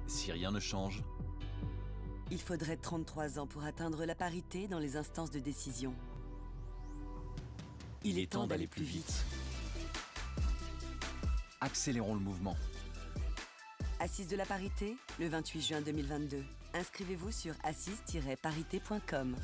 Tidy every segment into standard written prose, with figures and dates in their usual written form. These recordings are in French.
Si rien ne change, Il faudrait 33 ans pour atteindre la parité dans les instances de décision. Il est temps d'aller plus vite. accélérons le mouvement. Assise de la parité, le 28 juin 2022. Inscrivez-vous sur assise-parité.com.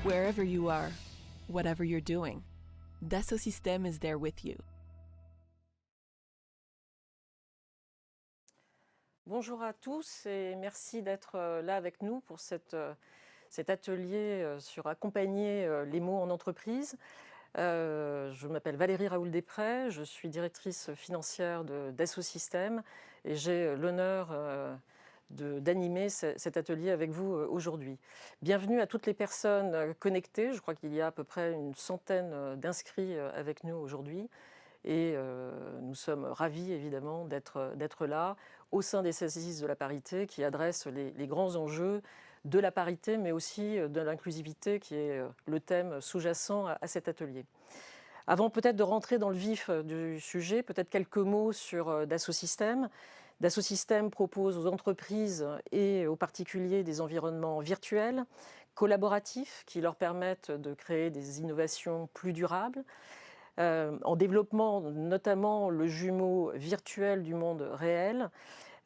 Wherever you are, whatever you're doing, Dassault Systèmes is there with you. Bonjour à tous et merci d'être là avec nous pour cet atelier sur accompagner les mots en entreprise. Je m'appelle Valérie Raoul-Després, je suis directrice financière de Dassault Systèmes et j'ai l'honneur d'animer cet atelier avec vous aujourd'hui. Bienvenue à toutes les personnes connectées, je crois qu'il y a à peu près une centaine d'inscrits avec nous aujourd'hui. Et nous sommes ravis évidemment d'être là au sein des assises de la parité qui adressent les grands enjeux de la parité mais aussi de l'inclusivité qui est le thème sous-jacent à cet atelier. Avant peut-être de rentrer dans le vif du sujet, peut-être quelques mots sur Dassault Systèmes. Dassault Systèmes propose aux entreprises et aux particuliers des environnements virtuels, collaboratifs qui leur permettent de créer des innovations plus durables. En développement notamment le jumeau virtuel du monde réel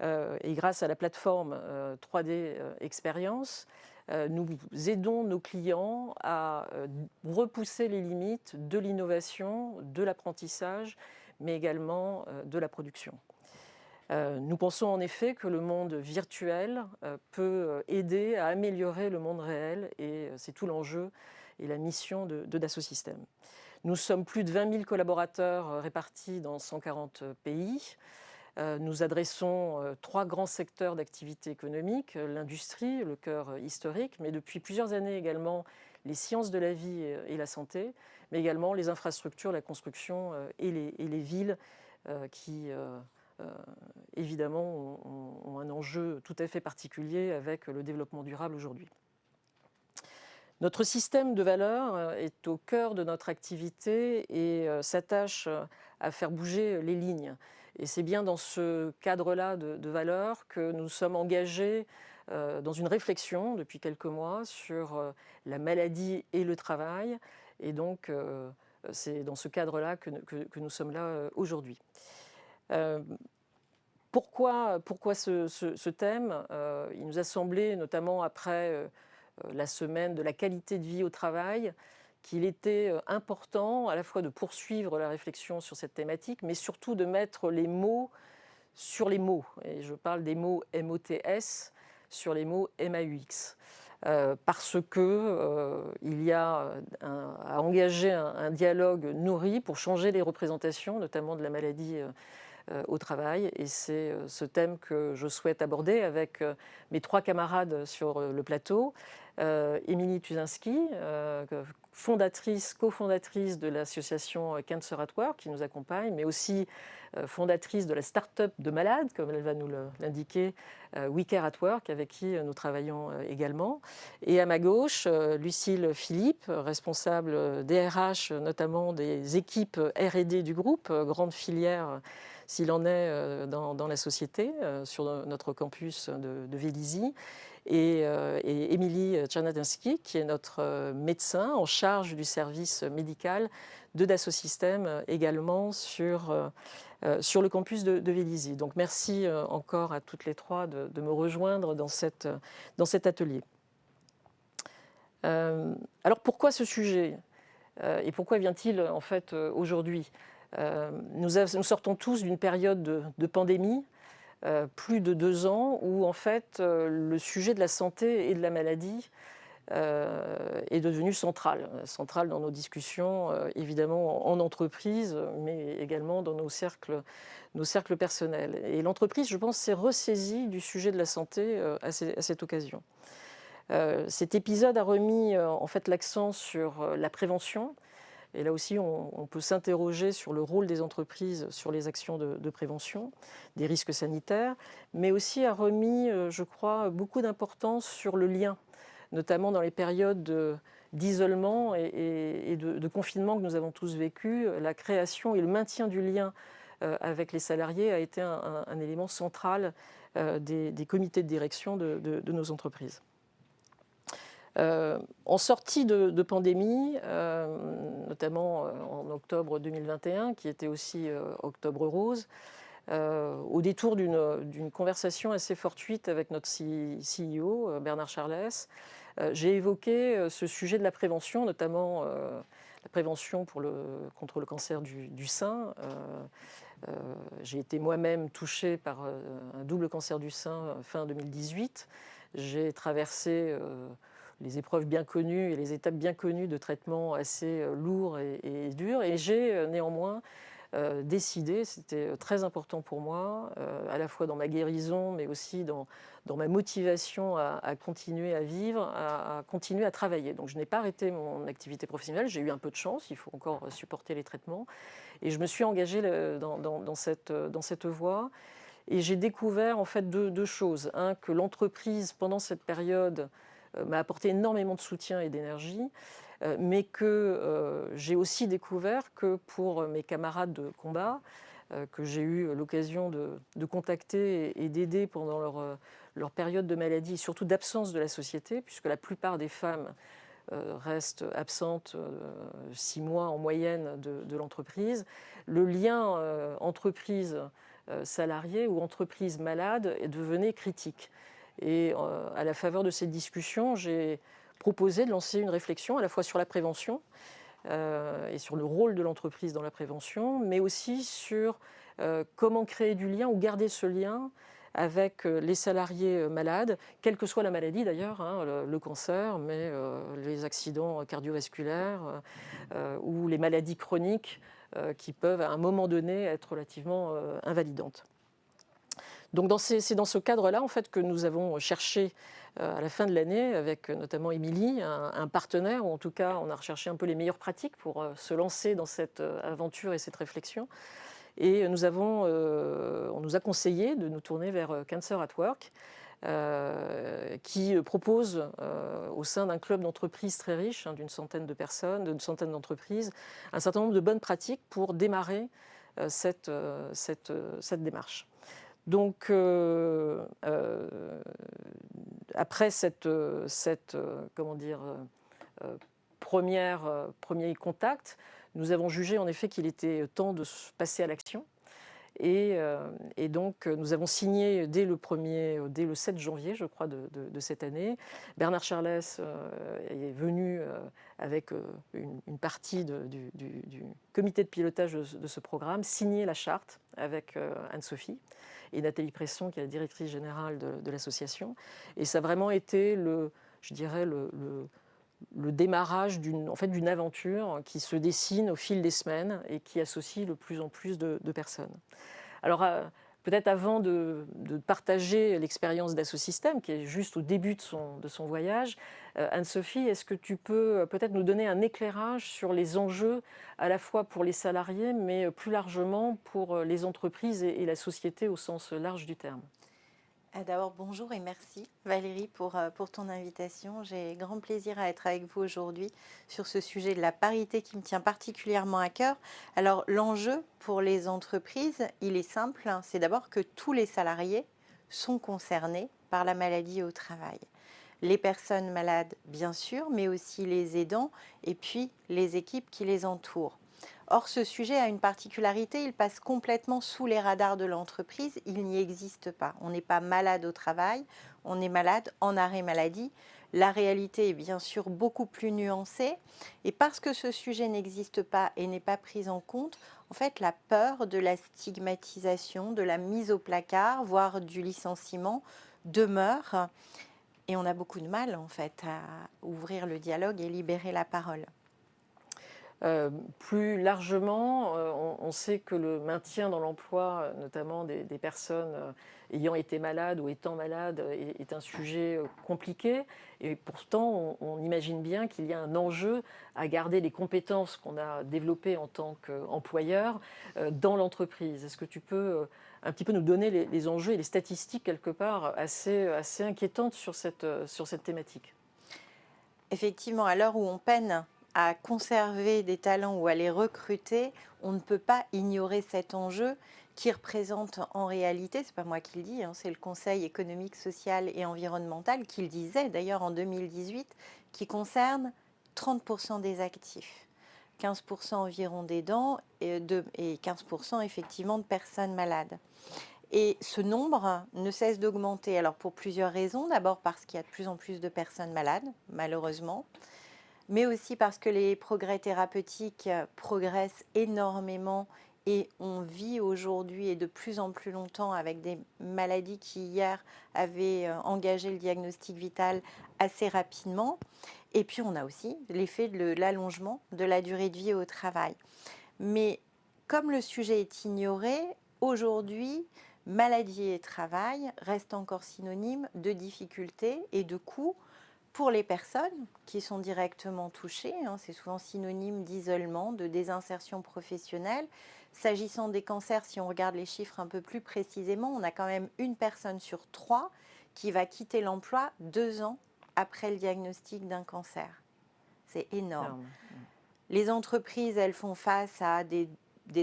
et grâce à la plateforme 3D Experience, nous aidons nos clients à repousser les limites de l'innovation, de l'apprentissage, mais également de la production. Nous pensons en effet que le monde virtuel peut aider à améliorer le monde réel et c'est tout l'enjeu et la mission de Dassault Systèmes. Nous sommes plus de 20 000 collaborateurs répartis dans 140 pays. Nous adressons 3 grands secteurs d'activité économique, l'industrie, le cœur historique, mais depuis plusieurs années également les sciences de la vie et la santé, mais également les infrastructures, la construction et les villes qui évidemment ont un enjeu tout à fait particulier avec le développement durable aujourd'hui. Notre système de valeurs est au cœur de notre activité et s'attache à faire bouger les lignes. Et c'est bien dans ce cadre-là de valeurs que nous sommes engagés dans une réflexion depuis quelques mois sur la maladie et le travail. Et donc, c'est dans ce cadre-là que nous sommes là aujourd'hui. Pourquoi ce thème ? Il nous a semblé, notamment après la semaine de la qualité de vie au travail, qu'il était important à la fois de poursuivre la réflexion sur cette thématique, mais surtout de mettre les mots sur les mots. Et je parle des mots MOTS sur les mots MAUX. Parce qu'il y a à engager un dialogue nourri pour changer les représentations, notamment de la maladie au travail. Et c'est ce thème que je souhaite aborder avec mes 3 camarades sur le plateau. Émilie Tuzinski, cofondatrice de l'association Cancer at Work, qui nous accompagne, mais aussi fondatrice de la start-up de malades, comme elle va nous l'indiquer, We Care at Work, avec qui nous travaillons également. Et à ma gauche, Lucille Philippe, responsable DRH, notamment des équipes R&D du groupe, grande filière s'il en est dans la société, sur notre campus de Vélizy. Et Émilie Tchernatinsky, qui est notre médecin en charge du service médical de Dassault Systèmes, également sur le campus de Vélizy. Donc merci encore à toutes les 3 de me rejoindre dans cet atelier. Alors pourquoi ce sujet et pourquoi vient-il en fait aujourd'hui ? Nous sortons tous d'une période de pandémie, plus de 2 ans, où en fait le sujet de la santé et de la maladie est devenu central dans nos discussions, évidemment en entreprise, mais également dans nos cercles personnels. Et l'entreprise, je pense, s'est ressaisie du sujet de la santé à cette occasion. Cet épisode a remis en fait l'accent sur la prévention. Et là aussi, on peut s'interroger sur le rôle des entreprises sur les actions de prévention des risques sanitaires, mais aussi a remis, je crois, beaucoup d'importance sur le lien, notamment dans les périodes d'isolement et de confinement que nous avons tous vécu. La création et le maintien du lien avec les salariés a été un élément central des comités de direction de nos entreprises. En sortie de pandémie, notamment en octobre 2021, qui était aussi octobre rose, au détour d'une conversation assez fortuite avec notre CEO, Bernard Charlès, j'ai évoqué ce sujet de la prévention, notamment la prévention contre le cancer du sein. J'ai été moi-même touchée par un double cancer du sein fin 2018. J'ai traversé les épreuves bien connues et les étapes bien connues de traitements assez lourds et durs. Et j'ai néanmoins décidé, c'était très important pour moi, à la fois dans ma guérison, mais aussi dans ma motivation à continuer à vivre, à continuer à travailler. Donc je n'ai pas arrêté mon activité professionnelle, j'ai eu un peu de chance, il faut encore supporter les traitements. Et je me suis engagée dans cette voie. Et j'ai découvert en fait deux choses. Un, que l'entreprise, pendant cette période, m'a apporté énormément de soutien et d'énergie, mais que j'ai aussi découvert que pour mes camarades de combat, que j'ai eu l'occasion de contacter et d'aider pendant leur période de maladie, et surtout d'absence de la société, puisque la plupart des femmes restent absentes 6 mois en moyenne de l'entreprise, le lien entreprise-salarié ou entreprise-malade devenait critique. Et à la faveur de cette discussion, j'ai proposé de lancer une réflexion à la fois sur la prévention et sur le rôle de l'entreprise dans la prévention, mais aussi sur comment créer du lien ou garder ce lien avec les salariés malades, quelle que soit la maladie d'ailleurs, le cancer, mais les accidents cardiovasculaires ou les maladies chroniques qui peuvent à un moment donné être relativement invalidantes. Donc c'est dans ce cadre-là en fait, que nous avons cherché à la fin de l'année, avec notamment Émilie, un partenaire, ou en tout cas on a recherché un peu les meilleures pratiques pour se lancer dans cette aventure et cette réflexion. Et on nous a conseillé de nous tourner vers Cancer at Work, qui propose au sein d'un club d'entreprises très riche, d'une centaine de personnes, d'une centaine d'entreprises, un certain nombre de bonnes pratiques pour démarrer cette démarche. Donc, après premier contact, nous avons jugé en effet qu'il était temps de passer à l'action. Et donc, nous avons signé dès le 7 janvier, je crois, de cette année. Bernard Charlès est venu avec une partie du comité de pilotage de ce programme, signé la charte avec Anne-Sophie et Nathalie Presson, qui est la directrice générale de l'association. Et ça a vraiment été je dirais, le démarrage d'une aventure qui se dessine au fil des semaines et qui associe de plus en plus de personnes. Alors, peut-être avant de partager l'expérience d'Assosystème, qui est juste au début de son voyage, Anne-Sophie, est-ce que tu peux peut-être nous donner un éclairage sur les enjeux, à la fois pour les salariés, mais plus largement pour les entreprises et la société au sens large du terme? D'abord, bonjour et merci Valérie pour ton invitation. J'ai grand plaisir à être avec vous aujourd'hui sur ce sujet de la parité qui me tient particulièrement à cœur. Alors, l'enjeu pour les entreprises, il est simple, hein, c'est d'abord que tous les salariés sont concernés par la maladie au travail. Les personnes malades, bien sûr, mais aussi les aidants et puis les équipes qui les entourent. Or, ce sujet a une particularité, il passe complètement sous les radars de l'entreprise, il n'y existe pas. On n'est pas malade au travail, on est malade en arrêt maladie. La réalité est bien sûr beaucoup plus nuancée et parce que ce sujet n'existe pas et n'est pas pris en compte, en fait, la peur de la stigmatisation, de la mise au placard, voire du licenciement demeure et on a beaucoup de mal en fait à ouvrir le dialogue et libérer la parole. Plus largement, on sait que le maintien dans l'emploi, notamment des personnes ayant été malades ou étant malades, est un sujet compliqué. Et pourtant, on imagine bien qu'il y a un enjeu à garder les compétences qu'on a développées en tant qu'employeur dans l'entreprise. Est-ce que tu peux un petit peu nous donner les enjeux et les statistiques quelque part assez inquiétantes sur cette thématique? Effectivement, à l'heure où on peine à conserver des talents ou à les recruter, on ne peut pas ignorer cet enjeu qui représente en réalité, c'est pas moi qui le dis, hein, c'est le Conseil économique, social et environnemental qui le disait d'ailleurs en 2018, qui concerne 30% des actifs, 15% environ d'aidants et 15% effectivement de personnes malades. Et ce nombre ne cesse d'augmenter, alors pour plusieurs raisons. D'abord parce qu'il y a de plus en plus de personnes malades, malheureusement, mais aussi parce que les progrès thérapeutiques progressent énormément et on vit aujourd'hui et de plus en plus longtemps avec des maladies qui hier avaient engagé le diagnostic vital assez rapidement. Et puis on a aussi l'effet de l'allongement de la durée de vie au travail. Mais comme le sujet est ignoré, aujourd'hui, maladie et travail restent encore synonymes de difficultés et de coûts pour les personnes qui sont directement touchées. C'est souvent synonyme d'isolement, de désinsertion professionnelle. S'agissant des cancers, si on regarde les chiffres un peu plus précisément, on a quand même une personne sur 3 qui va quitter l'emploi 2 ans après le diagnostic d'un cancer. C'est énorme. Les entreprises, elles font face à des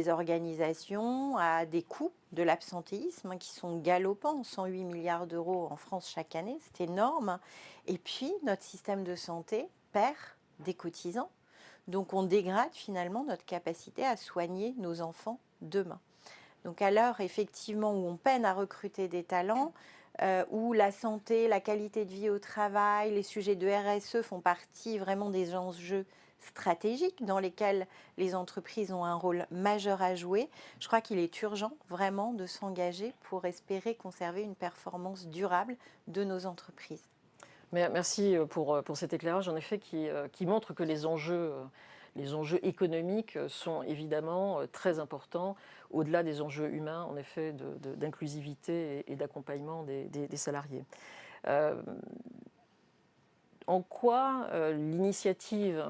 organisations, à des coûts de l'absentéisme qui sont galopants, 108 milliards d'euros en France chaque année, c'est énorme. Et puis, notre système de santé perd des cotisants. Donc, on dégrade finalement notre capacité à soigner nos enfants demain. Donc, à l'heure, effectivement, où on peine à recruter des talents, où la santé, la qualité de vie au travail, les sujets de RSE font partie vraiment des enjeux stratégiques dans lesquels les entreprises ont un rôle majeur à jouer, je crois qu'il est urgent vraiment de s'engager pour espérer conserver une performance durable de nos entreprises. Merci pour cet éclairage, en effet, qui montre que les enjeux économiques sont évidemment très importants, au-delà des enjeux humains, en effet, d'inclusivité et d'accompagnement des salariés. En quoi l'initiative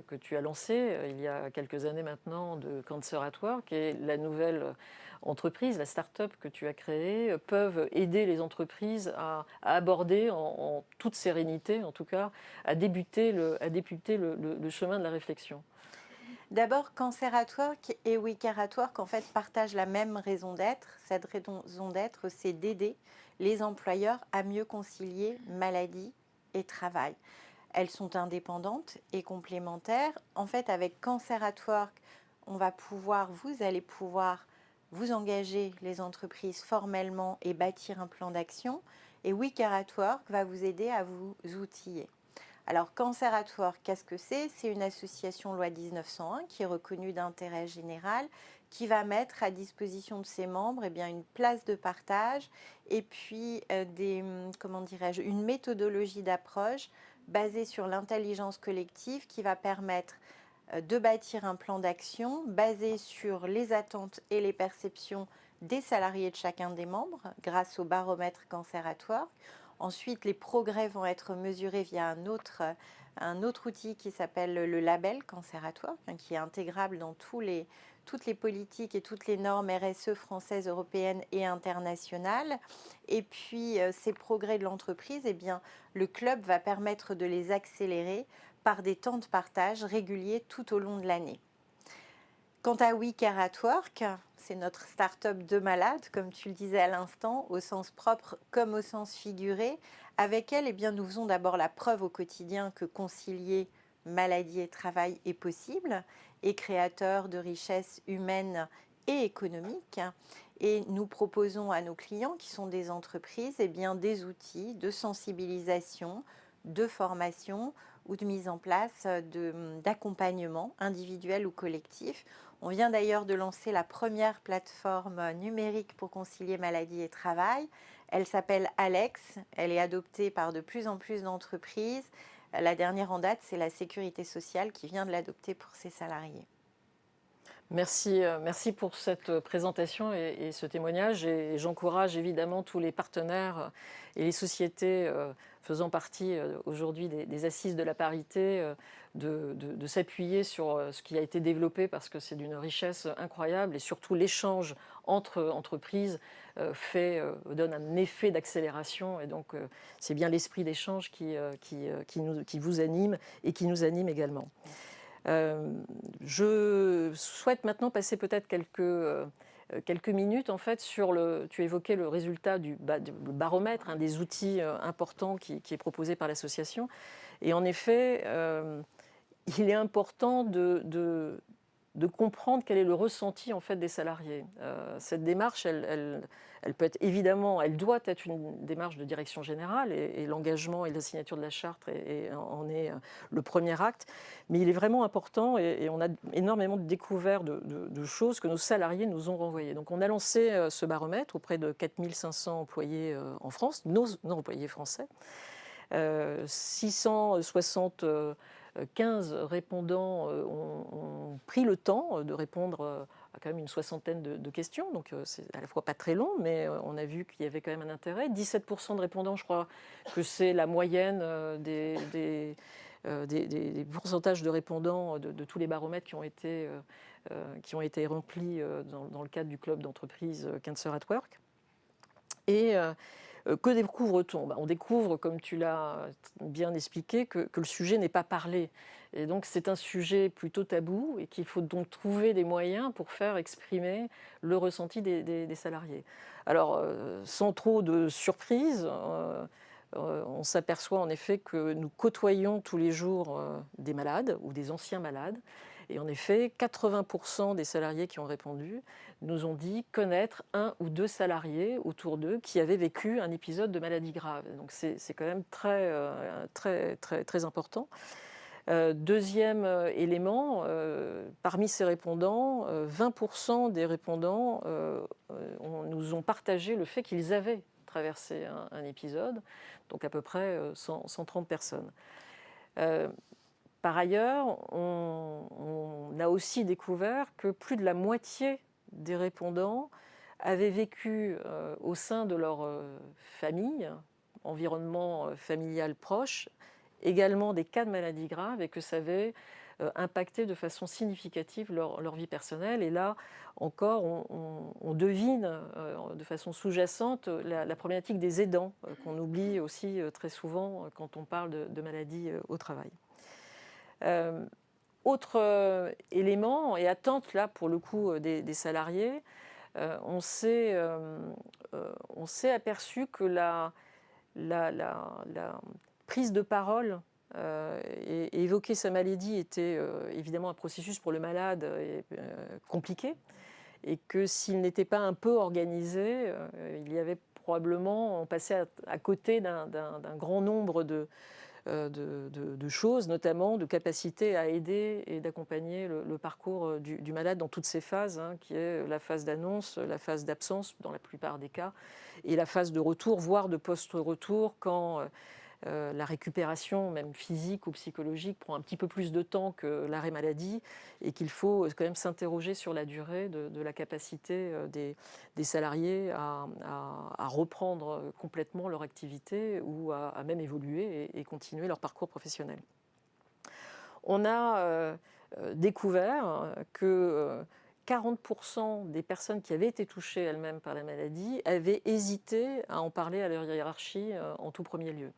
que tu as lancée il y a quelques années maintenant de Cancer at Work et la nouvelle entreprise, la start-up que tu as créée, peuvent aider les entreprises à aborder en toute sérénité, en tout cas, à débuter le chemin de la réflexion? D'abord, Cancer at Work et We Care at Work en fait, partagent la même raison d'être. Cette raison d'être, c'est d'aider les employeurs à mieux concilier maladie et travail. Elles sont indépendantes et complémentaires. En fait, avec Cancer at Work, vous allez pouvoir vous engager les entreprises formellement et bâtir un plan d'action. Et We Care at Work va vous aider à vous outiller. Alors, Cancer at Work, qu'est-ce que c'est? C'est une association loi 1901 qui est reconnue d'intérêt général, qui va mettre à disposition de ses membres une place de partage et puis comment dirais-je, une méthodologie d'approche basée sur l'intelligence collective qui va permettre de bâtir un plan d'action basé sur les attentes et les perceptions des salariés de chacun des membres grâce au baromètre Cancer at Work. Ensuite, les progrès vont être mesurés via un autre outil qui s'appelle le label Cancer at Work, qui est intégrable dans toutes les politiques et toutes les normes RSE françaises, européennes et internationales. Et puis, ces progrès de l'entreprise, le club va permettre de les accélérer par des temps de partage réguliers tout au long de l'année. Quant à We Care at Work, c'est notre start-up de malades, comme tu le disais à l'instant, au sens propre comme au sens figuré. Avec elle, nous faisons d'abord la preuve au quotidien que concilier maladie et travail est possible et créateur de richesses humaines et économiques. Et nous proposons à nos clients, qui sont des entreprises, des outils de sensibilisation, de formation ou de mise en place d'accompagnement individuel ou collectif. On vient d'ailleurs de lancer la première plateforme numérique pour concilier maladie et travail. Elle s'appelle Alex. Elle est adoptée par de plus en plus d'entreprises. La dernière en date, c'est la Sécurité sociale qui vient de l'adopter pour ses salariés. Merci pour cette présentation et ce témoignage. Et j'encourage évidemment tous les partenaires et les sociétés faisant partie aujourd'hui des assises de la parité de s'appuyer sur ce qui a été développé parce que c'est d'une richesse incroyable et surtout l'échange entre entreprises donne un effet d'accélération. Et donc c'est bien l'esprit d'échange qui vous anime et qui nous anime également. Je souhaite maintenant passer peut-être quelques minutes en fait sur tu évoquais le résultat du baromètre, un des outils importants qui est proposé par l'association. Et en effet, il est important de comprendre quel est le ressenti en fait des salariés. Cette démarche, elle peut être évidemment, elle doit être une démarche de direction générale et l'engagement et la signature de la charte en est le premier acte. Mais il est vraiment important et on a énormément de découvertes de choses que nos salariés nous ont renvoyées. Donc on a lancé ce baromètre auprès de 4500 employés en France, nos employés français. 675 répondants ont pris le temps de répondre à quand même une soixantaine de questions, donc c'est à la fois pas très long, mais on a vu qu'il y avait quand même un intérêt. 17% de répondants, je crois que c'est la moyenne des pourcentages de répondants de tous les baromètres qui ont été remplis dans le cadre du club d'entreprise Cancer at Work. Et que découvre-t-on ? On découvre, comme tu l'as bien expliqué, que le sujet n'est pas parlé. Et donc c'est un sujet plutôt tabou et qu'il faut donc trouver des moyens pour faire exprimer le ressenti des salariés. Alors, sans trop de surprise, on s'aperçoit en effet que nous côtoyons tous les jours des malades ou des anciens malades. Et en effet, 80% des salariés qui ont répondu nous ont dit connaître un ou deux salariés autour d'eux qui avaient vécu un épisode de maladie grave. Donc c'est quand même très important. Deuxième élément, parmi ces répondants, 20% des répondants nous ont partagé le fait qu'ils avaient traversé un épisode, donc à peu près 130 personnes. Par ailleurs, on a aussi découvert que plus de la moitié des répondants avaient vécu au sein de leur famille, environnement familial proche, également des cas de maladie grave et que ça avait impacté de façon significative leur vie personnelle. Et là, encore, on devine de façon sous-jacente la problématique des aidants, qu'on oublie aussi très souvent quand on parle de maladie au travail. Autre élément et attente là pour le coup des salariés, on s'est aperçu que la prise de parole et évoquer sa maladie était évidemment un processus pour le malade compliqué et que s'il n'était pas un peu organisé, il y avait probablement, on passait à côté d'un grand nombre de choses, notamment de capacité à aider et d'accompagner le parcours du malade dans toutes ses phases, hein, qui est la phase d'annonce, la phase d'absence dans la plupart des cas, et la phase de retour, voire de post-retour, quand la récupération, même physique ou psychologique, prend un petit peu plus de temps que l'arrêt maladie, et qu'il faut quand même s'interroger sur la durée de la capacité des salariés à reprendre complètement leur activité ou à même évoluer et continuer leur parcours professionnel. On a découvert que 40% des personnes qui avaient été touchées elles-mêmes par la maladie avaient hésité à en parler à leur hiérarchie en tout premier lieu.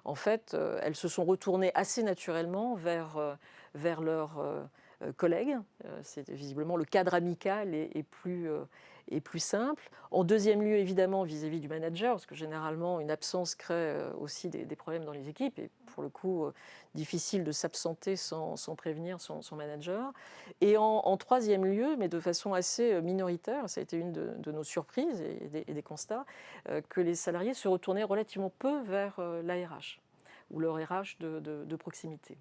En fait, elles se sont retournées assez naturellement vers leurs collègues. C'est visiblement le cadre amical est plus simple. En deuxième lieu, évidemment, vis-à-vis du manager, parce que généralement, une absence crée aussi des problèmes dans les équipes. Et pour le coup, difficile de s'absenter sans prévenir son manager. Et en troisième lieu, mais de façon assez minoritaire, ça a été une de nos surprises et des constats, que les salariés se retournaient relativement peu vers l'ARH ou leur RH de proximité.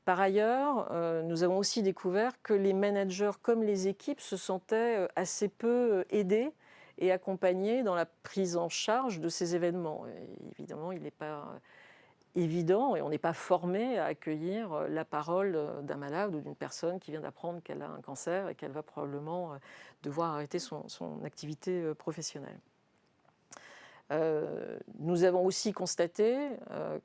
Par ailleurs, nous avons aussi découvert que les managers comme les équipes se sentaient assez peu aidés et accompagnés dans la prise en charge de ces événements. Et évidemment, il n'est pas évident et on n'est pas formé à accueillir la parole d'un malade ou d'une personne qui vient d'apprendre qu'elle a un cancer et qu'elle va probablement devoir arrêter son activité professionnelle. Nous avons aussi constaté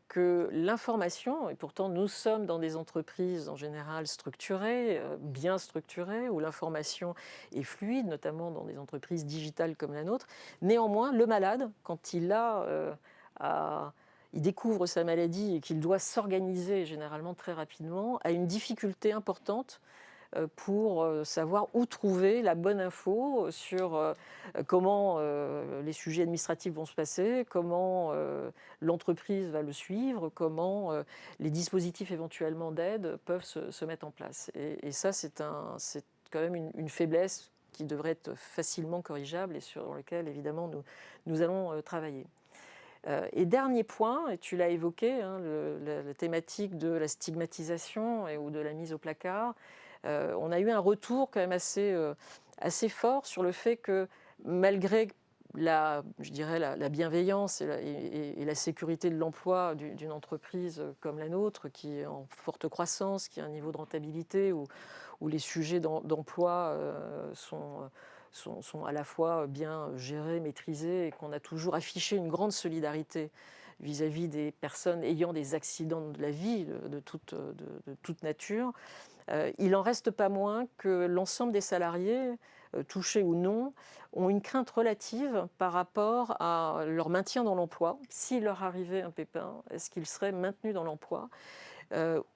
que l'information, et pourtant nous sommes dans des entreprises en général structurées, bien structurées, où l'information est fluide, notamment dans des entreprises digitales comme la nôtre. Néanmoins, le malade, quand il découvre sa maladie et qu'il doit s'organiser généralement très rapidement, a une difficulté importante pour savoir où trouver la bonne info sur comment les sujets administratifs vont se passer, comment l'entreprise va le suivre, comment les dispositifs éventuellement d'aide peuvent se mettre en place. Et ça, c'est quand même une faiblesse qui devrait être facilement corrigeable et sur lequel, évidemment, nous allons travailler. Et dernier point, et tu l'as évoqué, hein, la thématique de la stigmatisation ou de la mise au placard. On a eu un retour quand même assez fort sur le fait que malgré la bienveillance et la sécurité de l'emploi d'une entreprise comme la nôtre, qui est en forte croissance, qui a un niveau de rentabilité où les sujets d'emploi sont à la fois bien gérés, maîtrisés, et qu'on a toujours affiché une grande solidarité vis-à-vis des personnes ayant des accidents de la vie de toute nature. Il n'en reste pas moins que l'ensemble des salariés, touchés ou non, ont une crainte relative par rapport à leur maintien dans l'emploi. S'il leur arrivait un pépin, est-ce qu'ils seraient maintenus dans l'emploi ?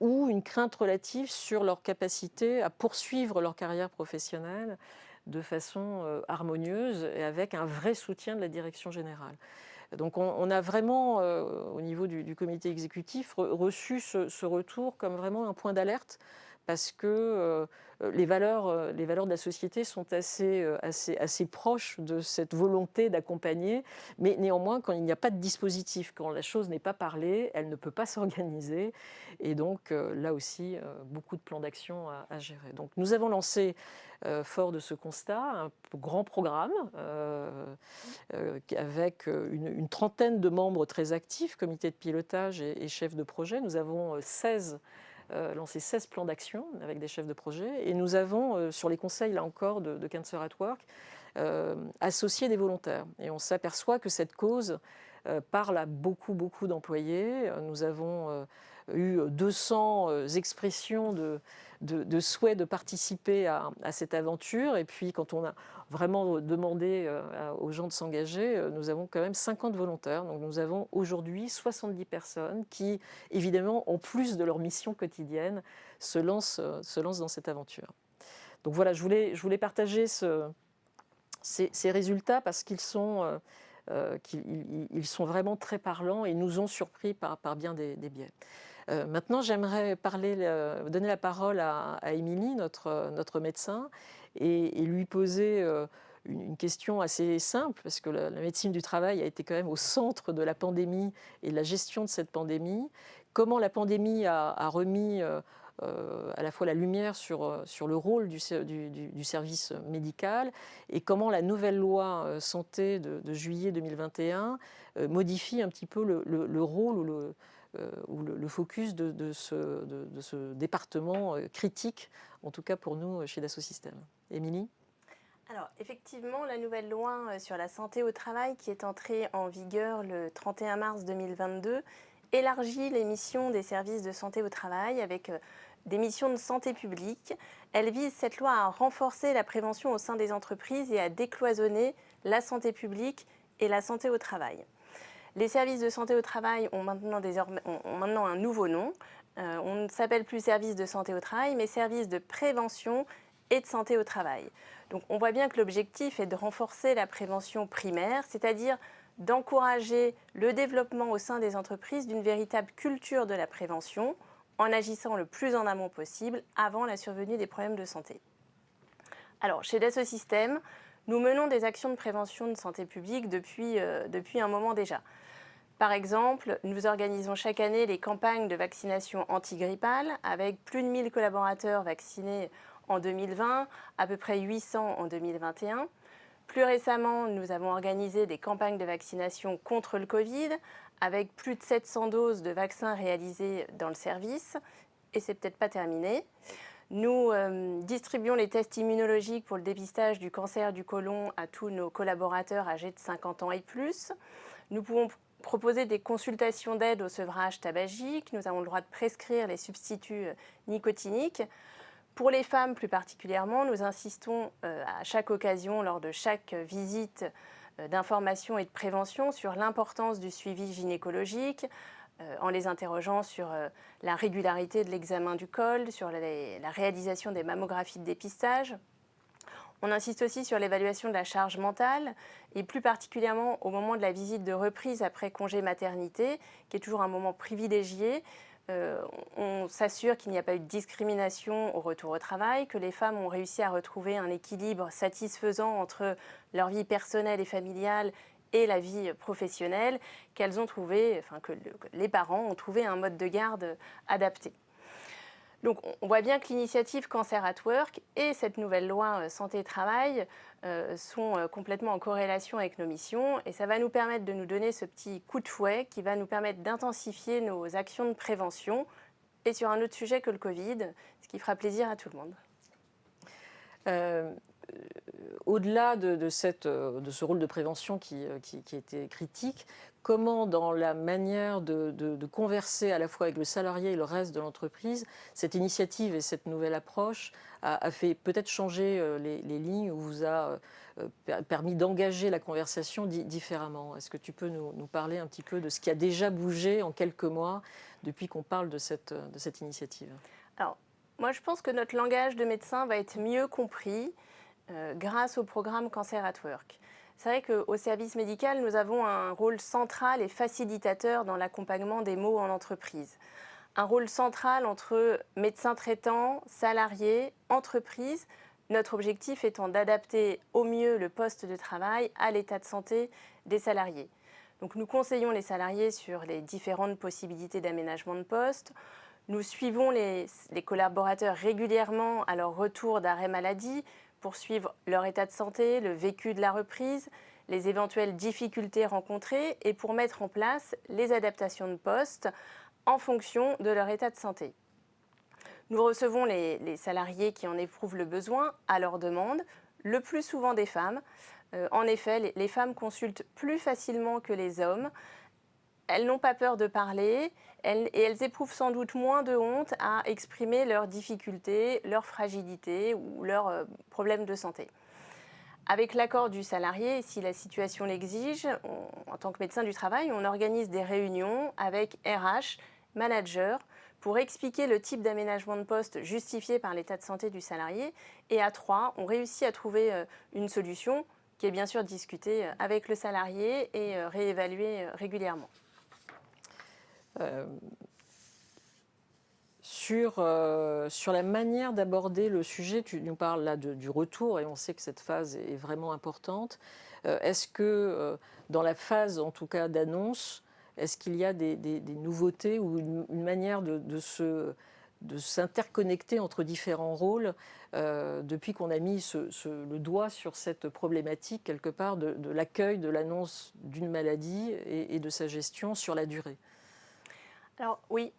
Ou une crainte relative sur leur capacité à poursuivre leur carrière professionnelle de façon harmonieuse et avec un vrai soutien de la direction générale. Donc on a vraiment, au niveau du comité exécutif, reçu ce retour comme vraiment un point d'alerte, parce que les valeurs de la société sont assez proches de cette volonté d'accompagner, mais néanmoins, quand il n'y a pas de dispositif, quand la chose n'est pas parlée, elle ne peut pas s'organiser, et donc là aussi, beaucoup de plans d'action à gérer. Donc nous avons lancé, fort de ce constat, un grand programme avec une trentaine de membres très actifs, comité de pilotage et chefs de projet. Nous avons lancé 16 plans d'action avec des chefs de projet, et nous avons, sur les conseils, là encore, de Cancer at Work, associé des volontaires. Et on s'aperçoit que cette cause parle à beaucoup d'employés. Nous avons eu 200 expressions de souhait de participer à cette aventure. Et puis, quand on a vraiment demandé aux gens de s'engager, nous avons quand même 50 volontaires. Donc, nous avons aujourd'hui 70 personnes qui, évidemment, en plus de leur mission quotidienne, se lancent dans cette aventure. Donc voilà, je voulais partager ces résultats parce qu'ils sont vraiment très parlants et nous ont surpris par bien des biais. Maintenant, j'aimerais donner la parole à Émilie, notre médecin, et lui poser une question assez simple, parce que la médecine du travail a été quand même au centre de la pandémie et de la gestion de cette pandémie. comment la pandémie a remis à la fois la lumière sur le rôle du service médical et comment la nouvelle loi santé de juillet 2021 modifie un petit peu le rôle ou le focus de ce département critique, en tout cas pour nous chez Dassault Systèmes. Émilie ? Alors, effectivement, la nouvelle loi sur la santé au travail qui est entrée en vigueur le 31 mars 2022 élargit les missions des services de santé au travail avec des missions de santé publique. Elle vise, cette loi, à renforcer la prévention au sein des entreprises et à décloisonner la santé publique et la santé au travail. Les services de santé au travail ont maintenant un nouveau nom. On ne s'appelle plus services de santé au travail, mais services de prévention et de santé au travail. Donc on voit bien que l'objectif est de renforcer la prévention primaire, c'est-à-dire d'encourager le développement au sein des entreprises d'une véritable culture de la prévention en agissant le plus en amont possible avant la survenue des problèmes de santé. Alors chez Dassault Systèmes, nous menons des actions de prévention de santé publique depuis un moment déjà. Par exemple, nous organisons chaque année les campagnes de vaccination antigrippale avec plus de 1000 collaborateurs vaccinés en 2020, à peu près 800 en 2021. Plus récemment, nous avons organisé des campagnes de vaccination contre le Covid avec plus de 700 doses de vaccins réalisées dans le service. Et c'est peut-être pas terminé. Nous distribuons les tests immunologiques pour le dépistage du cancer du côlon à tous nos collaborateurs âgés de 50 ans et plus. Nous pouvons proposer des consultations d'aide au sevrage tabagique. Nous avons le droit de prescrire les substituts nicotiniques. Pour les femmes plus particulièrement, nous insistons à chaque occasion, lors de chaque visite d'information et de prévention, sur l'importance du suivi gynécologique, en les interrogeant sur la régularité de l'examen du col, sur la réalisation des mammographies de dépistage. On insiste aussi sur l'évaluation de la charge mentale et plus particulièrement au moment de la visite de reprise après congé maternité, qui est toujours un moment privilégié. On s'assure qu'il n'y a pas eu de discrimination au retour au travail, que les femmes ont réussi à retrouver un équilibre satisfaisant entre leur vie personnelle et familiale et la vie professionnelle, que les parents ont trouvé un mode de garde adapté. Donc on voit bien que l'initiative Cancer at Work et cette nouvelle loi santé-travail sont complètement en corrélation avec nos missions et ça va nous permettre de nous donner ce petit coup de fouet qui va nous permettre d'intensifier nos actions de prévention et sur un autre sujet que le Covid, ce qui fera plaisir à tout le monde. Au-delà de ce rôle de prévention qui était critique, comment dans la manière de converser à la fois avec le salarié et le reste de l'entreprise, cette initiative et cette nouvelle approche a fait peut-être changer les lignes ou vous a permis d'engager la conversation différemment. Est-ce que tu peux nous parler un petit peu de ce qui a déjà bougé en quelques mois depuis qu'on parle de cette initiative ? Alors, moi je pense que notre langage de médecin va être mieux compris grâce au programme Cancer at Work. C'est vrai qu'au service médical, nous avons un rôle central et facilitateur dans l'accompagnement des maux en entreprise. Un rôle central entre médecins traitants, salariés, entreprises, notre objectif étant d'adapter au mieux le poste de travail à l'état de santé des salariés. Donc nous conseillons les salariés sur les différentes possibilités d'aménagement de poste. Nous suivons les collaborateurs régulièrement à leur retour d'arrêt maladie pour suivre leur état de santé, le vécu de la reprise, les éventuelles difficultés rencontrées et pour mettre en place les adaptations de poste en fonction de leur état de santé. Nous recevons les salariés qui en éprouvent le besoin à leur demande, le plus souvent des femmes. En effet, les femmes consultent plus facilement que les hommes. Elles n'ont pas peur de parler et elles éprouvent sans doute moins de honte à exprimer leurs difficultés, leurs fragilités ou leurs problèmes de santé. Avec l'accord du salarié, si la situation l'exige, en tant que médecin du travail, on organise des réunions avec RH, managers, pour expliquer le type d'aménagement de poste justifié par l'état de santé du salarié. Et à 3, on réussit à trouver une solution qui est bien sûr discutée avec le salarié et réévaluée régulièrement. Sur la manière d'aborder le sujet, tu nous parles là du retour et on sait que cette phase est vraiment importante. Est-ce que dans la phase en tout cas d'annonce, est-ce qu'il y a des nouveautés ou une manière de s'interconnecter entre différents rôles depuis qu'on a mis le doigt sur cette problématique quelque part de l'accueil de l'annonce d'une maladie et de sa gestion sur la durée? Alors oui,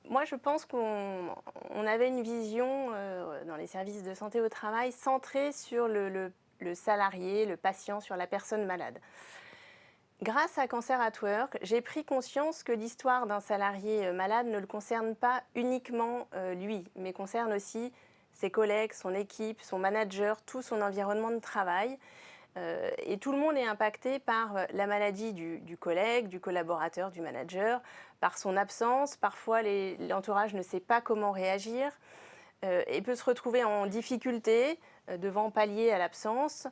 moi je pense qu'on avait une vision dans les services de santé au travail centrée sur le salarié, le patient, sur la personne malade. Grâce à Cancer at Work, j'ai pris conscience que l'histoire d'un salarié malade ne le concerne pas uniquement lui, mais concerne aussi ses collègues, son équipe, son manager, tout son environnement de travail. Et tout le monde est impacté par la maladie du collègue, du collaborateur, du manager, par son absence. Parfois, l'entourage ne sait pas comment réagir et peut se retrouver en difficulté devant pallier à l'absence.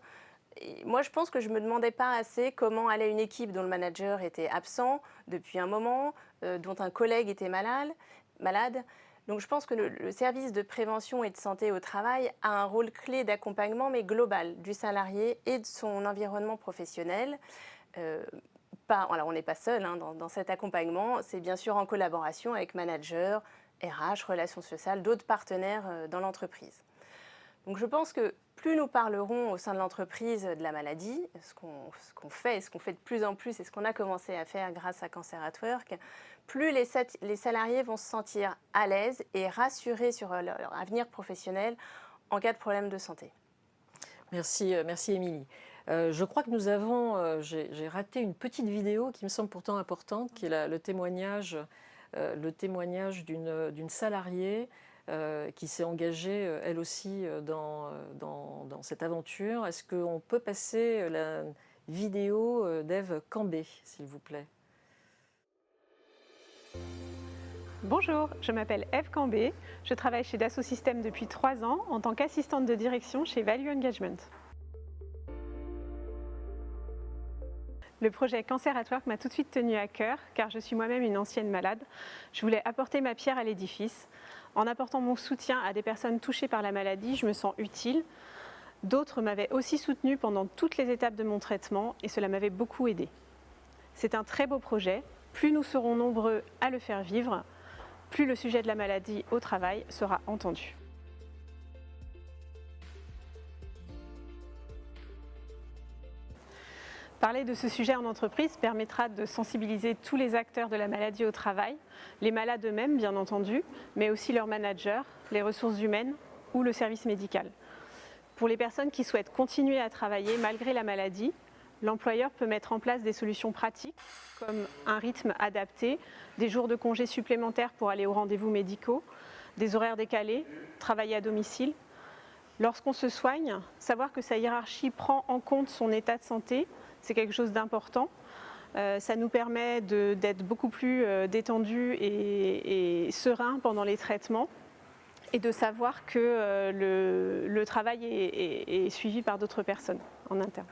Et moi, je pense que je ne me demandais pas assez comment allait une équipe dont le manager était absent depuis un moment, dont un collègue était malade. Donc je pense que le service de prévention et de santé au travail a un rôle clé d'accompagnement, mais global, du salarié et de son environnement professionnel. Alors on n'est pas seul dans cet accompagnement, c'est bien sûr en collaboration avec managers, RH, relations sociales, d'autres partenaires dans l'entreprise. Donc je pense que plus nous parlerons au sein de l'entreprise de la maladie, ce qu'on fait de plus en plus et ce qu'on a commencé à faire grâce à Cancer at Work, plus les salariés vont se sentir à l'aise et rassurés sur leur avenir professionnel en cas de problème de santé. Merci Émilie. Je crois que j'ai raté une petite vidéo qui me semble pourtant importante, qui est le témoignage d'une salariée qui s'est engagée elle aussi dans cette aventure. Est-ce qu'on peut passer la vidéo d'Ève Cambé, s'il vous plaît? Bonjour, je m'appelle Ève Cambé, je travaille chez Dassault Systèmes depuis 3 ans en tant qu'assistante de direction chez Value Engagement. Le projet Cancer at Work m'a tout de suite tenue à cœur car je suis moi-même une ancienne malade. Je voulais apporter ma pierre à l'édifice. En apportant mon soutien à des personnes touchées par la maladie, je me sens utile. D'autres m'avaient aussi soutenue pendant toutes les étapes de mon traitement et cela m'avait beaucoup aidée. C'est un très beau projet. Plus nous serons nombreux à le faire vivre, plus le sujet de la maladie au travail sera entendu. Parler de ce sujet en entreprise permettra de sensibiliser tous les acteurs de la maladie au travail, les malades eux-mêmes bien entendu, mais aussi leurs managers, les ressources humaines ou le service médical. Pour les personnes qui souhaitent continuer à travailler malgré la maladie, l'employeur peut mettre en place des solutions pratiques comme un rythme adapté, des jours de congés supplémentaires pour aller aux rendez-vous médicaux, des horaires décalés, travailler à domicile. Lorsqu'on se soigne, savoir que sa hiérarchie prend en compte son état de santé, c'est quelque chose d'important. Ça nous permet d'être beaucoup plus détendus et sereins pendant les traitements et de savoir que le travail est suivi par d'autres personnes en interne.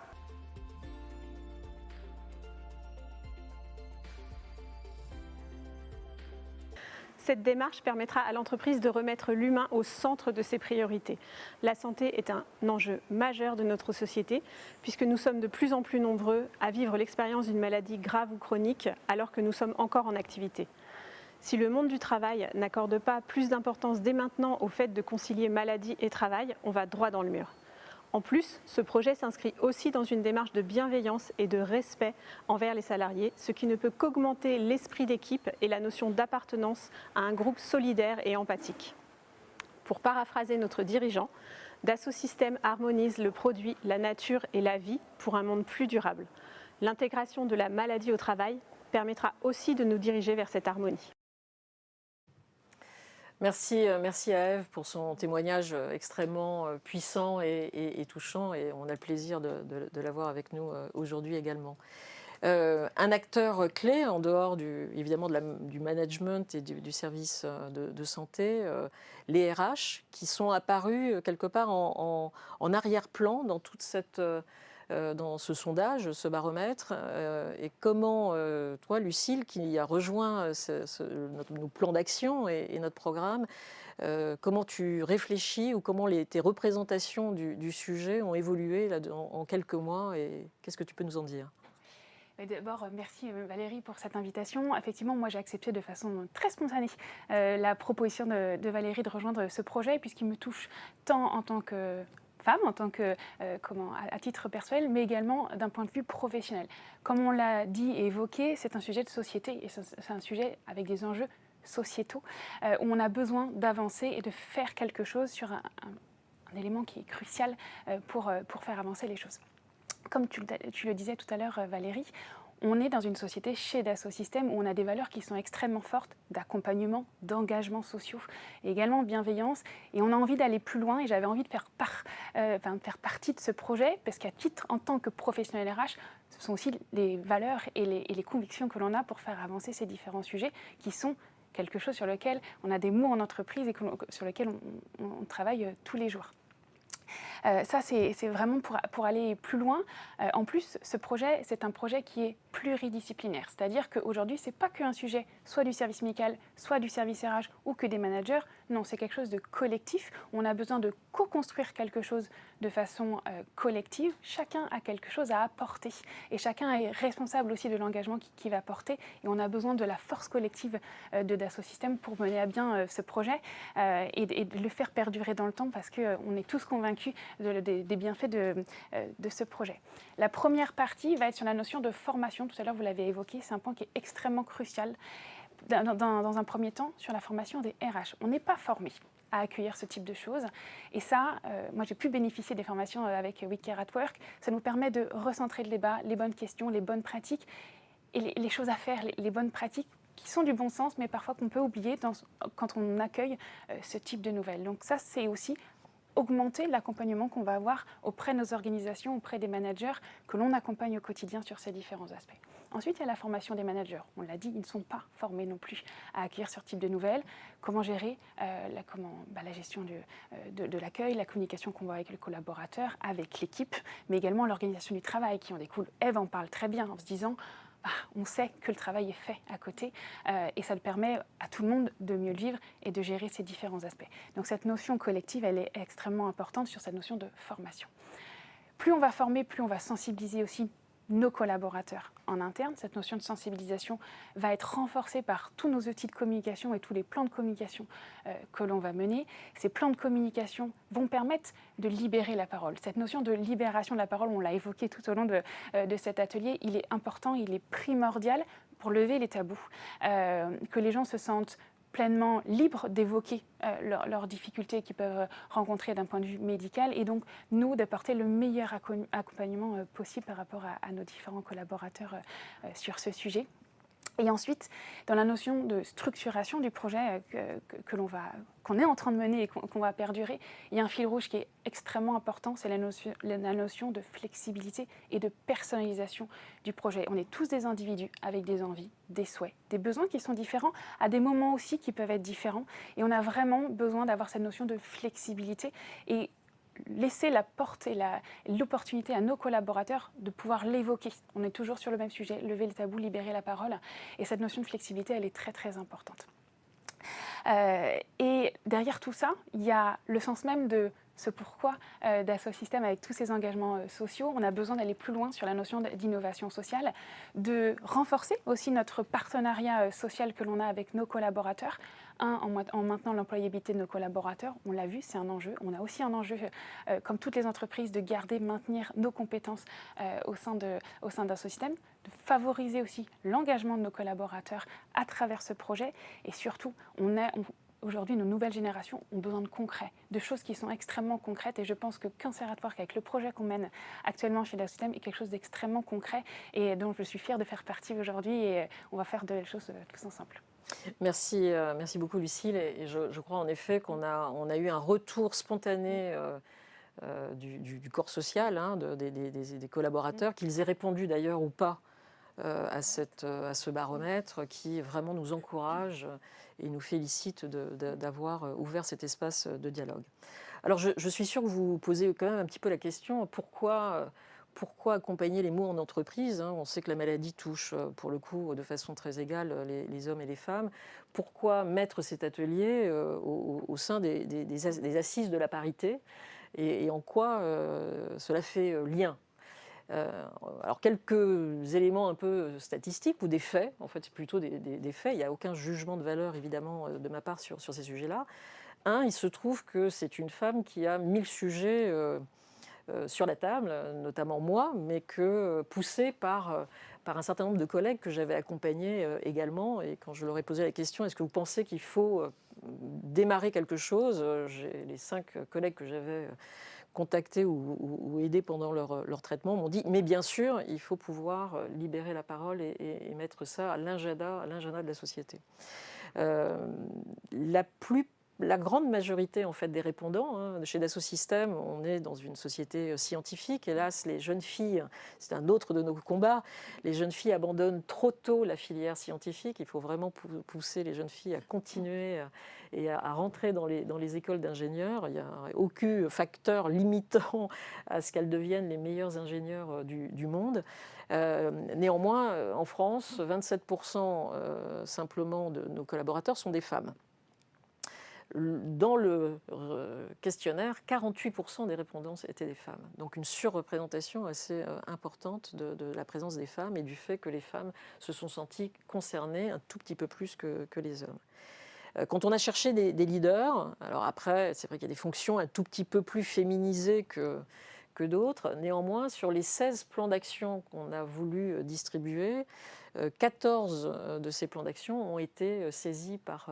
Cette démarche permettra à l'entreprise de remettre l'humain au centre de ses priorités. La santé est un enjeu majeur de notre société puisque nous sommes de plus en plus nombreux à vivre l'expérience d'une maladie grave ou chronique alors que nous sommes encore en activité. Si le monde du travail n'accorde pas plus d'importance dès maintenant au fait de concilier maladie et travail, on va droit dans le mur. En plus, ce projet s'inscrit aussi dans une démarche de bienveillance et de respect envers les salariés, ce qui ne peut qu'augmenter l'esprit d'équipe et la notion d'appartenance à un groupe solidaire et empathique. Pour paraphraser notre dirigeant, Dassault Systèmes harmonise le produit, la nature et la vie pour un monde plus durable. L'intégration de la maladie au travail permettra aussi de nous diriger vers cette harmonie. Merci à Ève pour son témoignage extrêmement puissant et touchant et on a le plaisir de l'avoir avec nous aujourd'hui également. Un acteur clé en dehors évidemment du management et du service de santé, les RH qui sont apparus quelque part en arrière-plan dans toute cette dans ce sondage, ce baromètre, et comment toi, Lucille, qui a rejoint nos plans d'action et notre programme, comment tu réfléchis ou comment tes représentations du sujet ont évolué là, en quelques mois et qu'est-ce que tu peux nous en dire? D'abord, merci Valérie pour cette invitation. Effectivement, moi j'ai accepté de façon très spontanée la proposition de Valérie de rejoindre ce projet puisqu'il me touche tant en tant que femme, en tant que, à titre personnel, mais également d'un point de vue professionnel. Comme on l'a dit et évoqué, c'est un sujet de société et c'est un sujet avec des enjeux sociétaux où on a besoin d'avancer et de faire quelque chose sur un élément qui est crucial pour faire avancer les choses. Comme tu le disais tout à l'heure, Valérie, on est dans une société chez Dassault Systèmes où on a des valeurs qui sont extrêmement fortes d'accompagnement, d'engagement sociaux et également de bienveillance. Et on a envie d'aller plus loin et j'avais envie de faire partie de ce projet parce qu'à titre, en tant que professionnel RH, ce sont aussi les valeurs et les convictions que l'on a pour faire avancer ces différents sujets qui sont quelque chose sur lequel on a des mots en entreprise et sur lequel on travaille tous les jours. Ça, c'est vraiment pour aller plus loin. En plus, ce projet, c'est un projet qui est pluridisciplinaire. C'est-à-dire qu'aujourd'hui, ce n'est pas qu'un sujet soit du service médical, soit du service RH ou que des managers. Non, c'est quelque chose de collectif. On a besoin de co-construire quelque chose de façon collective. Chacun a quelque chose à apporter. Et chacun est responsable aussi de l'engagement qu'il va porter. Et on a besoin de la force collective de Dassault Systèmes pour mener à bien ce projet et de le faire perdurer dans le temps parce qu'on est tous convaincus des bienfaits de ce projet. La première partie va être sur la notion de formation. Tout à l'heure, vous l'avez évoqué, c'est un point qui est extrêmement crucial. Dans un premier temps, sur la formation des RH. On n'est pas formé à accueillir ce type de choses. Et ça, moi j'ai pu bénéficier des formations avec We Care at Work. Ça nous permet de recentrer le débat, les bonnes questions, les bonnes pratiques et les choses à faire, les bonnes pratiques qui sont du bon sens, mais parfois qu'on peut oublier quand on accueille ce type de nouvelles. Donc ça, c'est aussi augmenter l'accompagnement qu'on va avoir auprès de nos organisations, auprès des managers que l'on accompagne au quotidien sur ces différents aspects. Ensuite, il y a la formation des managers. On l'a dit, ils ne sont pas formés non plus à accueillir ce type de nouvelles. Comment gérer la gestion de l'accueil, la communication qu'on voit avec le collaborateur, avec l'équipe, mais également l'organisation du travail qui en découle. Eve en parle très bien en se disant on sait que le travail est fait à côté et ça permet à tout le monde de mieux le vivre et de gérer ces différents aspects. Donc cette notion collective, elle est extrêmement importante sur cette notion de formation. Plus on va former, plus on va sensibiliser aussi nos collaborateurs en interne. Cette notion de sensibilisation va être renforcée par tous nos outils de communication et tous les plans de communication que l'on va mener. Ces plans de communication vont permettre de libérer la parole. Cette notion de libération de la parole, on l'a évoqué tout au long de cet atelier, il est important, il est primordial pour lever les tabous, que les gens se sentent pleinement libres d'évoquer leurs difficultés qu'ils peuvent rencontrer d'un point de vue médical et donc nous d'apporter le meilleur accompagnement possible par rapport à nos différents collaborateurs sur ce sujet. Et ensuite, dans la notion de structuration du projet qu'on est en train de mener et qu'on va perdurer, il y a un fil rouge qui est extrêmement important, c'est la notion de flexibilité et de personnalisation du projet. On est tous des individus avec des envies, des souhaits, des besoins qui sont différents, à des moments aussi qui peuvent être différents. Et on a vraiment besoin d'avoir cette notion de flexibilité et laisser la porte et l'opportunité à nos collaborateurs de pouvoir l'évoquer. On est toujours sur le même sujet, lever le tabou, libérer la parole. Et cette notion de flexibilité, elle est très très importante. Et derrière tout ça, il y a le sens même de ce pourquoi Dassault Systèmes, avec tous ces engagements sociaux, on a besoin d'aller plus loin sur la notion d'innovation sociale, de renforcer aussi notre partenariat social que l'on a avec nos collaborateurs. En maintenant l'employabilité de nos collaborateurs, on l'a vu, c'est un enjeu. On a aussi un enjeu, comme toutes les entreprises, de garder, maintenir nos compétences au sein Dassault Systèmes, de favoriser aussi l'engagement de nos collaborateurs à travers ce projet. Et surtout, aujourd'hui, nos nouvelles générations ont besoin de concret, de choses qui sont extrêmement concrètes. Et je pense que Cancer at Work, avec le projet qu'on mène actuellement chez Dassault Systèmes, est quelque chose d'extrêmement concret et dont je suis fière de faire partie aujourd'hui. Et on va faire de belles choses tous ensemble. Merci beaucoup Lucille. Et je crois en effet qu'on a eu un retour spontané du corps social, des collaborateurs, qu'ils aient répondu d'ailleurs ou pas à ce baromètre qui vraiment nous encourage et nous félicite d'avoir ouvert cet espace de dialogue. Alors je suis sûre que vous posez quand même un petit peu la question, pourquoi accompagner les mots en entreprise, On sait que la maladie touche pour le coup de façon très égale les hommes et les femmes. Pourquoi mettre cet atelier au sein des assises de la parité et en quoi cela fait lien ? Alors, quelques éléments un peu statistiques ou des faits, en fait, c'est plutôt des faits. Il n'y a aucun jugement de valeur, évidemment, de ma part sur ces sujets-là. Il se trouve que c'est une femme qui a 1000 sujets sur la table, notamment moi, mais que poussée par un certain nombre de collègues que j'avais accompagnés également. Et quand je leur ai posé la question, est-ce que vous pensez qu'il faut démarrer quelque chose, les 5 collègues que j'avais contactés ou aidés pendant leur traitement m'ont dit, mais bien sûr, il faut pouvoir libérer la parole et mettre ça à l'agenda de la société. La grande majorité en fait, des répondants, chez Dassault Systèmes, on est dans une société scientifique. Hélas, les jeunes filles, c'est un autre de nos combats, les jeunes filles abandonnent trop tôt la filière scientifique. Il faut vraiment pousser les jeunes filles à continuer et à rentrer dans les écoles d'ingénieurs. Il n'y a aucun facteur limitant à ce qu'elles deviennent les meilleurs ingénieurs du monde. Néanmoins, en France, 27% simplement de nos collaborateurs sont des femmes. Dans le questionnaire, 48% des répondants étaient des femmes. Donc une surreprésentation assez importante de la présence des femmes et du fait que les femmes se sont senties concernées un tout petit peu plus que les hommes. Quand on a cherché des leaders, alors après, c'est vrai qu'il y a des fonctions un tout petit peu plus féminisées que d'autres. Néanmoins, sur les 16 plans d'action qu'on a voulu distribuer, 14 de ces plans d'action ont été saisis par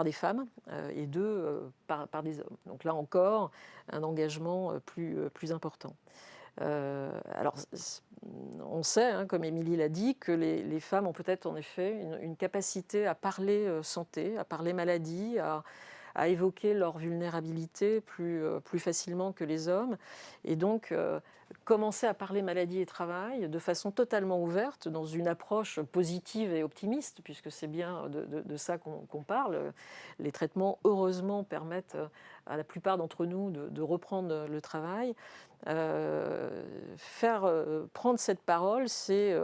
des femmes et 2 par des hommes. Donc là encore, un engagement plus important. Alors, on sait, comme Émilie l'a dit, que les femmes ont peut-être en effet une capacité à parler santé, à parler maladie, à évoquer leur vulnérabilité plus facilement que les hommes. Et donc, commencer à parler maladie et travail de façon totalement ouverte, dans une approche positive et optimiste, puisque c'est bien de ça qu'on parle. Les traitements, heureusement, permettent à la plupart d'entre nous de reprendre le travail. Prendre cette parole, c'est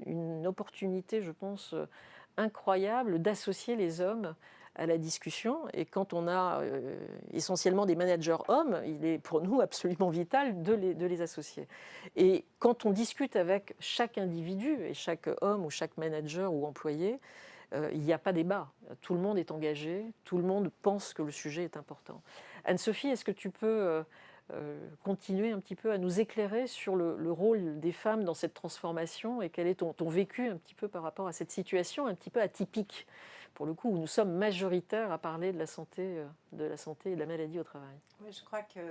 une opportunité, je pense, incroyable d'associer les hommes à la discussion. Et quand on a essentiellement des managers hommes, il est pour nous absolument vital de les associer. Et quand on discute avec chaque individu, et chaque homme ou chaque manager ou employé, il n'y a pas débat. Tout le monde est engagé, tout le monde pense que le sujet est important. Anne-Sophie, est-ce que tu peux continuer un petit peu à nous éclairer sur le rôle des femmes dans cette transformation et quel est ton vécu un petit peu par rapport à cette situation un petit peu atypique, pour le coup, où nous sommes majoritaires à parler de la santé et de la maladie au travail? Oui, je crois que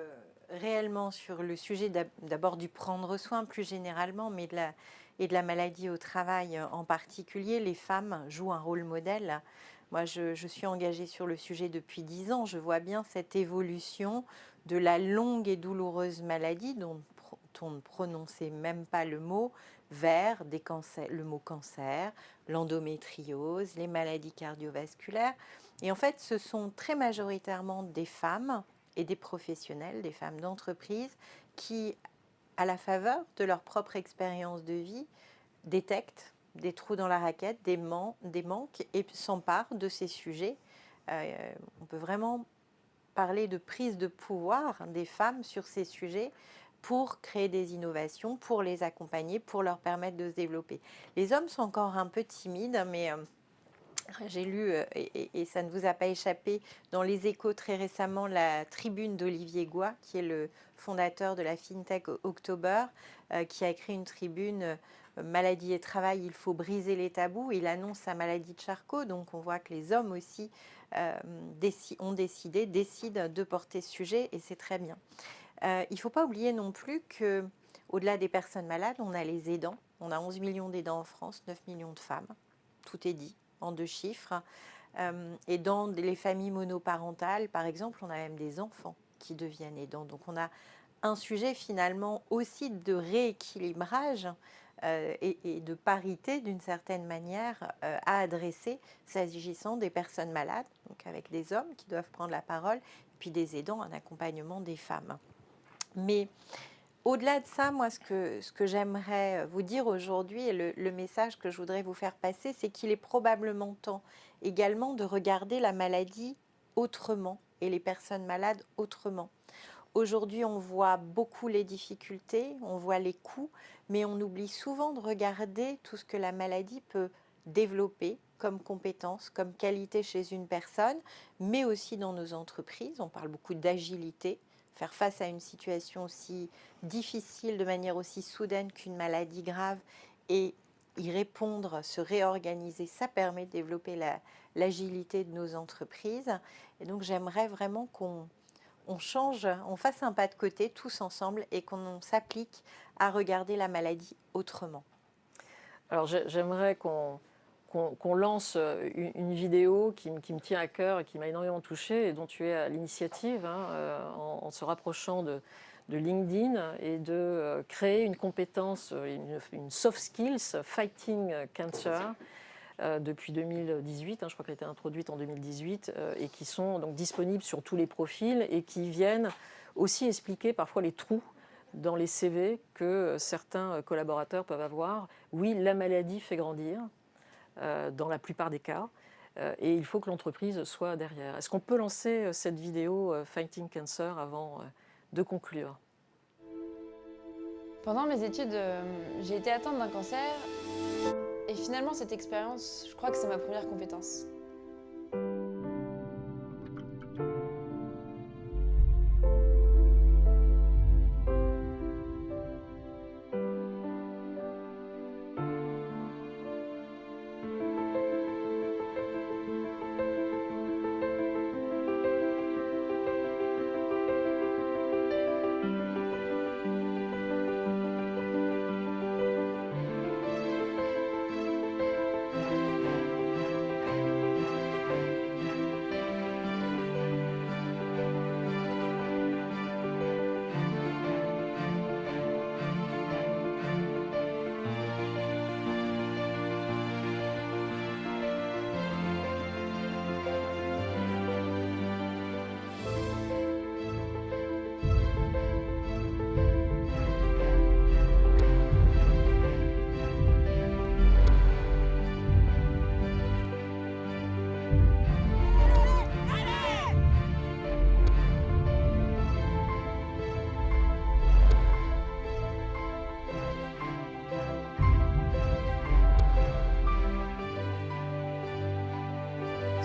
réellement sur le sujet d'abord du prendre soin plus généralement, mais de la maladie au travail en particulier, les femmes jouent un rôle modèle. Moi, je suis engagée sur le sujet depuis 10 ans. Je vois bien cette évolution de la longue et douloureuse maladie dont on ne prononçait même pas le mot, vers le mot cancer, l'endométriose, les maladies cardiovasculaires. Et en fait, ce sont très majoritairement des femmes et des professionnels, des femmes d'entreprise, qui, à la faveur de leur propre expérience de vie, détectent des trous dans la raquette, des manques et s'emparent de ces sujets. On peut vraiment parler de prise de pouvoir des femmes sur ces sujets pour créer des innovations, pour les accompagner, pour leur permettre de se développer. Les hommes sont encore un peu timides, mais j'ai lu, et ça ne vous a pas échappé, dans Les Échos très récemment, la tribune d'Olivier Goy, qui est le fondateur de la FinTech October, qui a écrit une tribune Maladie et travail, il faut briser les tabous. Il annonce sa maladie de Charcot, donc on voit que les hommes aussi décident de porter ce sujet, et c'est très bien. Il ne faut pas oublier non plus qu'au-delà des personnes malades, on a les aidants. On a 11 millions d'aidants en France, 9 millions de femmes. Tout est dit en 2 chiffres. Et dans les familles monoparentales, par exemple, on a même des enfants qui deviennent aidants. Donc on a un sujet finalement aussi de rééquilibrage et de parité d'une certaine manière à adresser s'agissant des personnes malades, donc avec des hommes qui doivent prendre la parole, et puis des aidants, un accompagnement des femmes. Mais au-delà de ça, moi, ce que j'aimerais vous dire aujourd'hui, et le message que je voudrais vous faire passer, c'est qu'il est probablement temps également de regarder la maladie autrement et les personnes malades autrement. Aujourd'hui, on voit beaucoup les difficultés, on voit les coûts, mais on oublie souvent de regarder tout ce que la maladie peut développer comme compétences, comme qualité chez une personne, mais aussi dans nos entreprises. On parle beaucoup d'agilité, faire face à une situation aussi difficile de manière aussi soudaine qu'une maladie grave et y répondre, se réorganiser, ça permet de développer l'agilité de nos entreprises. Et donc j'aimerais vraiment qu'on change, on fasse un pas de côté tous ensemble et qu'on s'applique à regarder la maladie autrement. Alors j'aimerais qu'on lance une vidéo qui me tient à cœur et qui m'a énormément touchée et dont tu es à l'initiative en se rapprochant de LinkedIn et de créer une compétence, une soft skills, fighting cancer, depuis 2018, je crois qu'elle a été introduite en 2018, et qui sont donc disponibles sur tous les profils et qui viennent aussi expliquer parfois les trous dans les CV que certains collaborateurs peuvent avoir. Oui, la maladie fait grandir, dans la plupart des cas, et il faut que l'entreprise soit derrière. Est-ce qu'on peut lancer cette vidéo Fighting Cancer avant de conclure? Pendant mes études, j'ai été atteinte d'un cancer. Et finalement, cette expérience, je crois que c'est ma première compétence.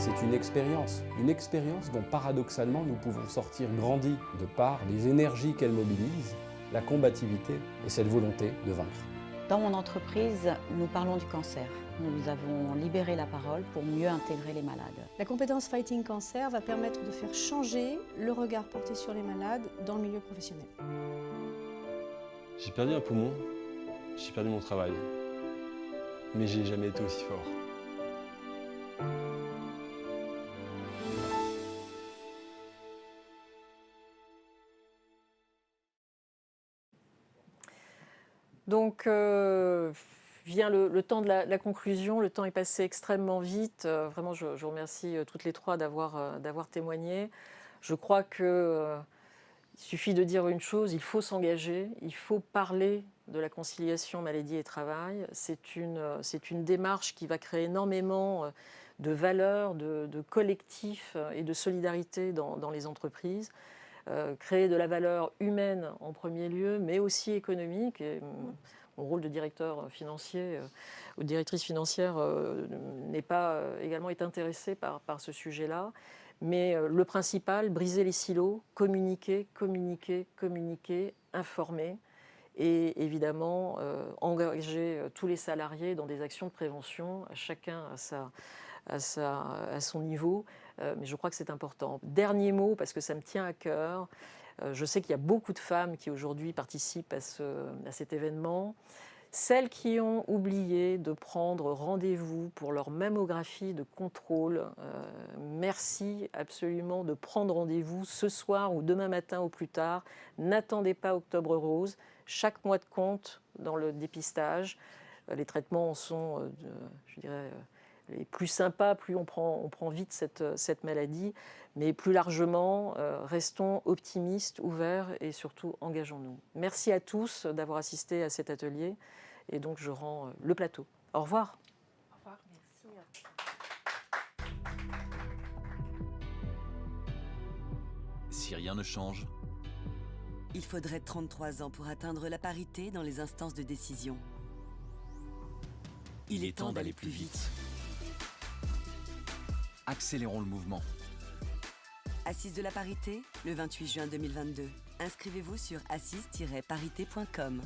C'est une expérience dont paradoxalement nous pouvons sortir grandis de par les énergies qu'elle mobilise, la combativité et cette volonté de vaincre. Dans mon entreprise, nous parlons du cancer. Nous avons libéré la parole pour mieux intégrer les malades. La compétence Fighting Cancer va permettre de faire changer le regard porté sur les malades dans le milieu professionnel. J'ai perdu un poumon, j'ai perdu mon travail, mais j'ai jamais été aussi fort. Donc vient le temps de la conclusion, le temps est passé extrêmement vite. Vraiment, je vous remercie toutes les trois d'avoir témoigné. Je crois qu'il suffit de dire une chose, il faut s'engager, il faut parler de la conciliation maladie et travail. C'est une démarche qui va créer énormément de valeurs, de collectifs et de solidarité dans les entreprises. Créer de la valeur humaine en premier lieu, mais aussi économique. Et mon rôle de directeur financier ou de directrice financière est intéressé par ce sujet-là. Mais le principal, briser les silos, communiquer, informer et évidemment engager tous les salariés dans des actions de prévention, chacun à son niveau. Mais je crois que c'est important. Dernier mot, parce que ça me tient à cœur. Je sais qu'il y a beaucoup de femmes qui aujourd'hui participent à cet événement. Celles qui ont oublié de prendre rendez-vous pour leur mammographie de contrôle, merci absolument de prendre rendez-vous ce soir ou demain matin au plus tard. N'attendez pas Octobre Rose. Chaque mois de compte dans le dépistage. Les traitements sont, les plus sympas, plus on prend vite cette maladie. Mais plus largement, restons optimistes, ouverts et surtout engageons-nous. Merci à tous d'avoir assisté à cet atelier. Et donc, je rends le plateau. Au revoir. Au revoir. Merci. Si rien ne change, Il faudrait 33 ans pour atteindre la parité dans les instances de décision. Il est temps d'aller plus vite. Accélérons le mouvement. Assises de la parité, le 28 juin 2022. Inscrivez-vous sur assise-parité.com.